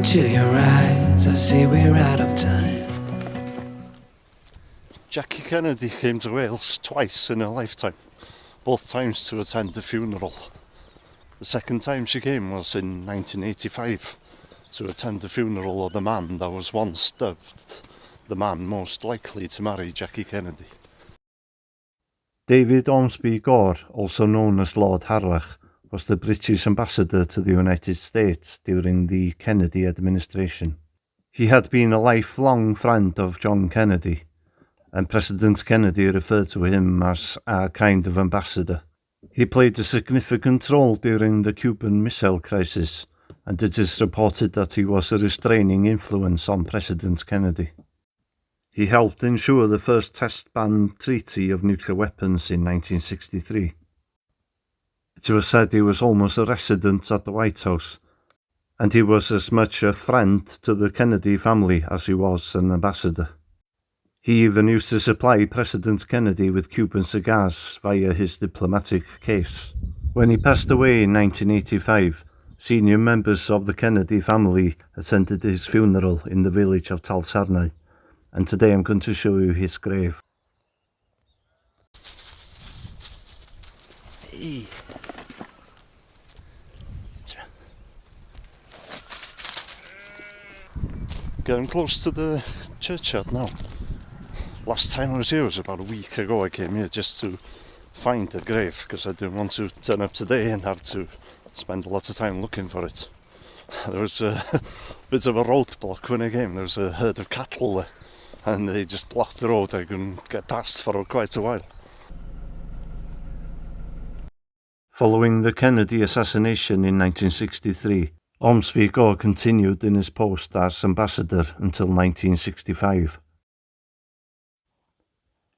to your right, I see we're out of time. Jackie Kennedy came to Wales twice in her lifetime, both times to attend the funeral. The second time she came was in 1985 to attend the funeral of the man that was once dubbed the man most likely to marry Jackie Kennedy. David Ormsby Gore, also known as Lord Harlech, was the British ambassador to the United States during the Kennedy administration. He had been a lifelong friend of John Kennedy, and President Kennedy referred to him as a kind of ambassador. He played a significant role during the Cuban Missile Crisis, and it is reported that he was a restraining influence on President Kennedy. He helped ensure the first test ban treaty of nuclear weapons in 1963. It was said he was almost a resident at the White House, and he was as much a friend to the Kennedy family as he was an ambassador. He even used to supply President Kennedy with Cuban cigars via his diplomatic case. When he passed away in 1985, senior members of the Kennedy family attended his funeral in the village of Talsarnau, and today I'm going to show you his grave. Hey. Getting close to the churchyard now. Last time I was here was about a week ago. I came here just to find the grave because I didn't want to turn up today and have to spend a lot of time looking for it. There was a bit of a roadblock when I came. There was a herd of cattle there and they just blocked the road. I couldn't get past for quite a while. Following the Kennedy assassination in 1963, Ormsby Gore continued in his post as ambassador until 1965.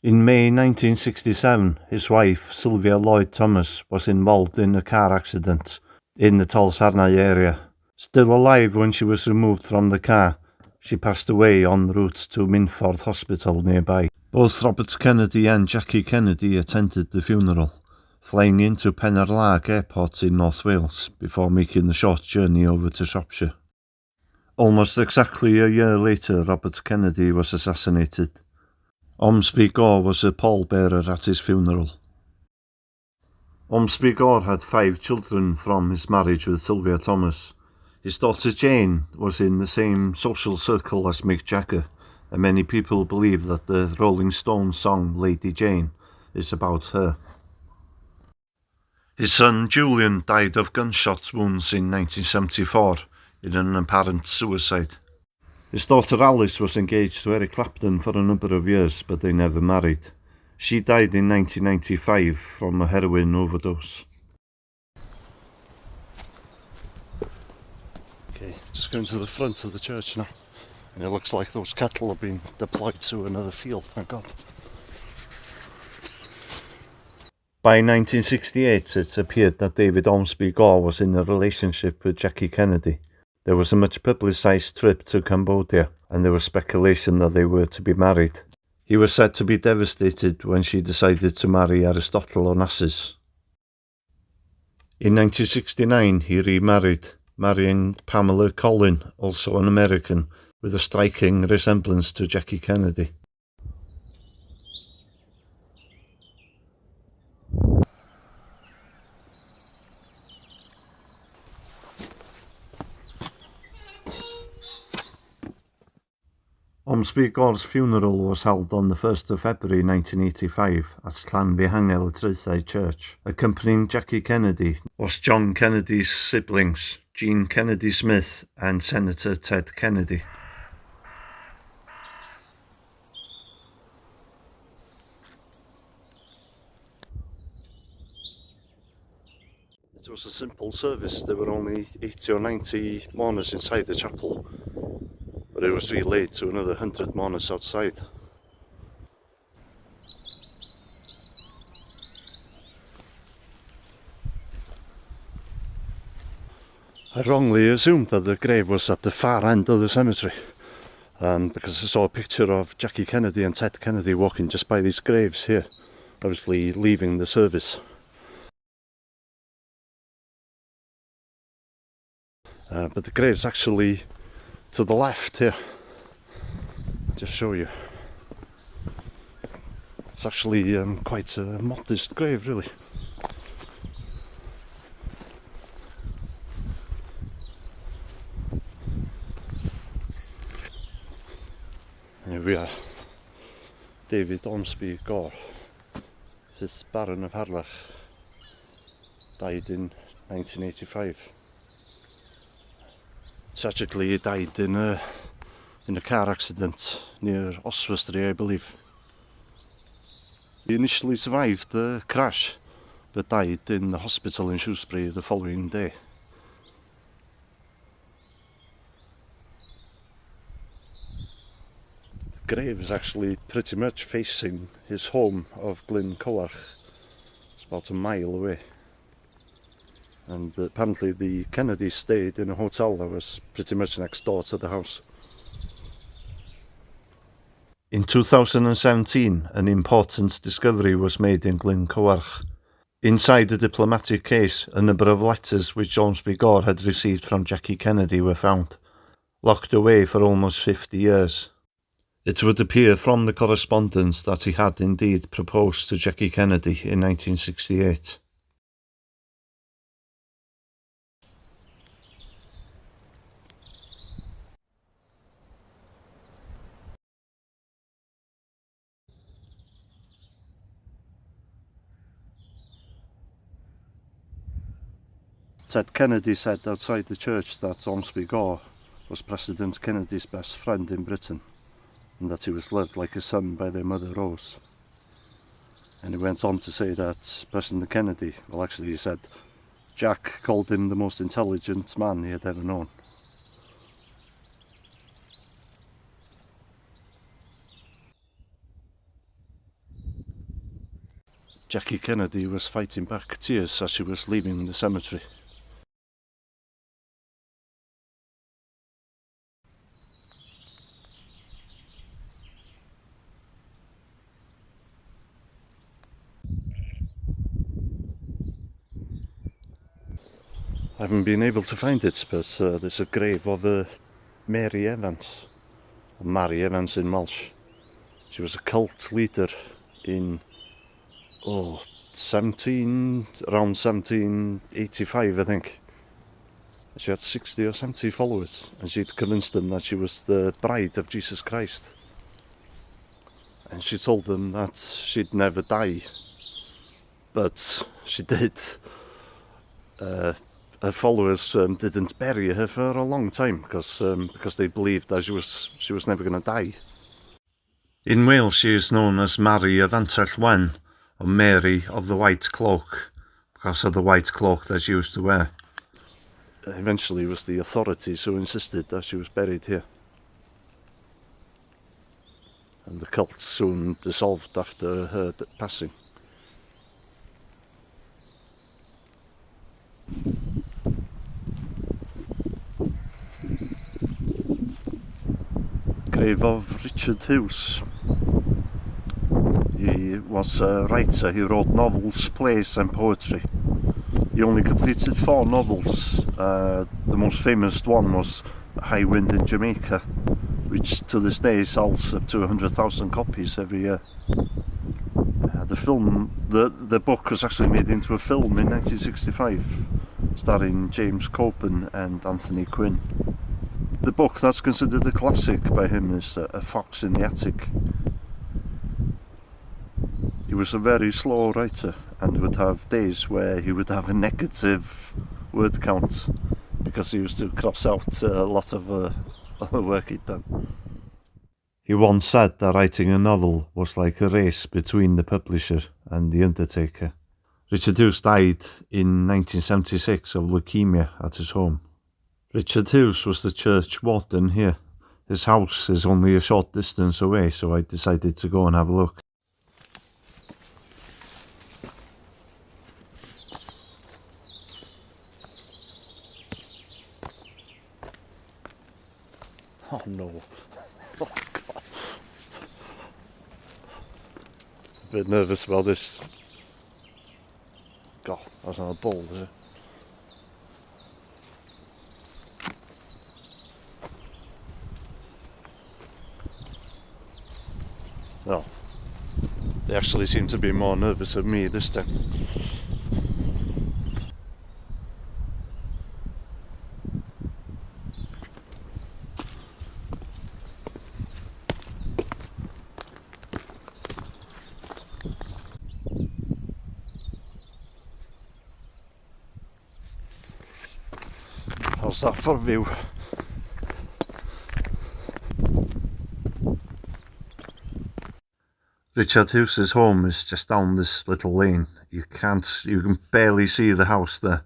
In May 1967, his wife, Sylvia Lloyd Thomas, was involved in a car accident in the Talsarnau area. Still alive when she was removed from the car, she passed away en route to Minffordd Hospital nearby. Both Robert Kennedy and Jackie Kennedy attended the funeral, flying into Penarlag Airport in North Wales before making the short journey over to Shropshire. Almost exactly a year later, Robert Kennedy was assassinated. Ormsby Gore was a pallbearer at his funeral. Ormsby Gore had 5 children from his marriage with Sylvia Thomas. His daughter Jane was in the same social circle as Mick Jagger, and many people believe that the Rolling Stones song Lady Jane is about her. His son Julian died of gunshot wounds in 1974 in an apparent suicide. His daughter Alice was engaged to Eric Clapton for a number of years, but they never married. She died in 1995 from a heroin overdose. Okay, just going to the front of the church now. And it looks like those cattle have been deployed to another field, thank God. By 1968, it appeared that David Ormsby Gore was in a relationship with Jackie Kennedy. There was a much publicised trip to Cambodia, and there was speculation that they were to be married. He was said to be devastated when she decided to marry Aristotle Onassis. In 1969, he remarried, marrying Pamela Collin, also an American, with a striking resemblance to Jackie Kennedy. Ormsby Gore's funeral was held on the 1st of February 1985 at Llanfihangel Traethau Church. Accompanying Jackie Kennedy was John Kennedy's siblings, Jean Kennedy Smith and Senator Ted Kennedy. It was a simple service. There were only 80 or 90 mourners inside the chapel, but it was relayed to another 100 mourners outside. I wrongly assumed that the grave was at the far end of the cemetery, because I saw a picture of Jackie Kennedy and Ted Kennedy walking just by these graves here, obviously leaving the service. But the grave's actually to the left here. Just show you. It's actually quite a modest grave, really. Here we are. David Ormsby Gore, 5th Baron of Harlech, died in 1985. Tragically, he died in a car accident near Oswestry, I believe. He initially survived the crash, but died in the hospital in Shrewsbury the following day. The grave is actually pretty much facing his home of Glencowarch. It's about a mile away. And apparently the Kennedys stayed in a hotel that was pretty much next door to the house. In 2017, an important discovery was made in Glencowarch. Inside a diplomatic case, a number of letters which Ormsby Gore had received from Jackie Kennedy were found, locked away for almost 50 years. It would appear from the correspondence that he had indeed proposed to Jackie Kennedy in 1968. Ted Kennedy said outside the church that Ormsby Gore was President Kennedy's best friend in Britain, and that he was loved like a son by their mother Rose. And he went on to say that President Kennedy, well actually he said, Jack called him the most intelligent man he had ever known. Jackie Kennedy was fighting back tears as she was leaving the cemetery. I haven't been able to find it, but there's a grave of Mary Evans, or Mary Evans in Welsh. She was a cult leader in around 1785, I think. She had 60 or 70 followers, and she'd convinced them that she was the bride of Jesus Christ. And she told them that she'd never die, but she did. Her followers didn't bury her for a long time because they believed that she was never going to die. In Wales, she is known as Mary of Antell Wen, or Mary of the White Cloak, because of the white cloak that she used to wear. Eventually, it was the authorities who insisted that she was buried here, and the cult soon dissolved after her passing. Grave of Richard Hughes. He was a writer. He wrote novels, plays and poetry. He only completed 4 novels. The most famous one was High Wind in Jamaica, which to this day sells up to 100,000 copies every year. The book was actually made into a film in 1965, starring James Copen and Anthony Quinn. The book that's considered a classic by him is A Fox in the Attic. He was a very slow writer and would have days where he would have a negative word count because he used to cross out a lot of work he'd done. He once said that writing a novel was like a race between the publisher and the undertaker. Richard Hughes died in 1976 of leukemia at his home. Richard Hughes was the church warden here. His house is only a short distance away, so I decided to go and have a look. Oh no. Oh God. A bit nervous about this. God, that's not a ball, is it? Well, they actually seem to be more nervous of me this time. How's that for a view? Richard Hughes' home is just down this little lane. You can barely see the house there.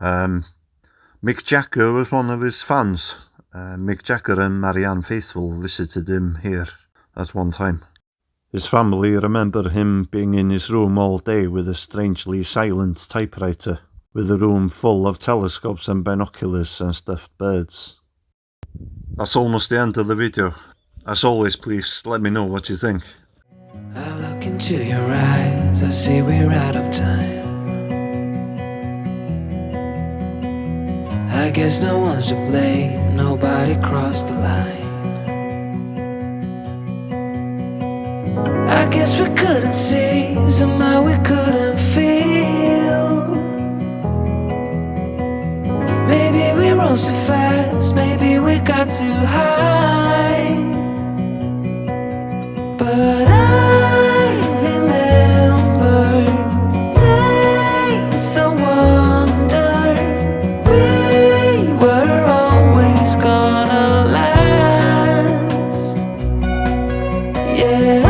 Mick Jagger was one of his fans. Mick Jagger and Marianne Faithfull visited him here at one time. His family remember him being in his room all day with a strangely silent typewriter, with a room full of telescopes and binoculars and stuffed birds. That's almost the end of the video. As always, please let me know what you think. I look into your eyes, I see we're out of time. I guess no one's to blame, nobody crossed the line. I guess we couldn't see, somehow we couldn't feel. Maybe we rose too fast, maybe we got too high. But I remember days I wonder we were always gonna last. Yeah.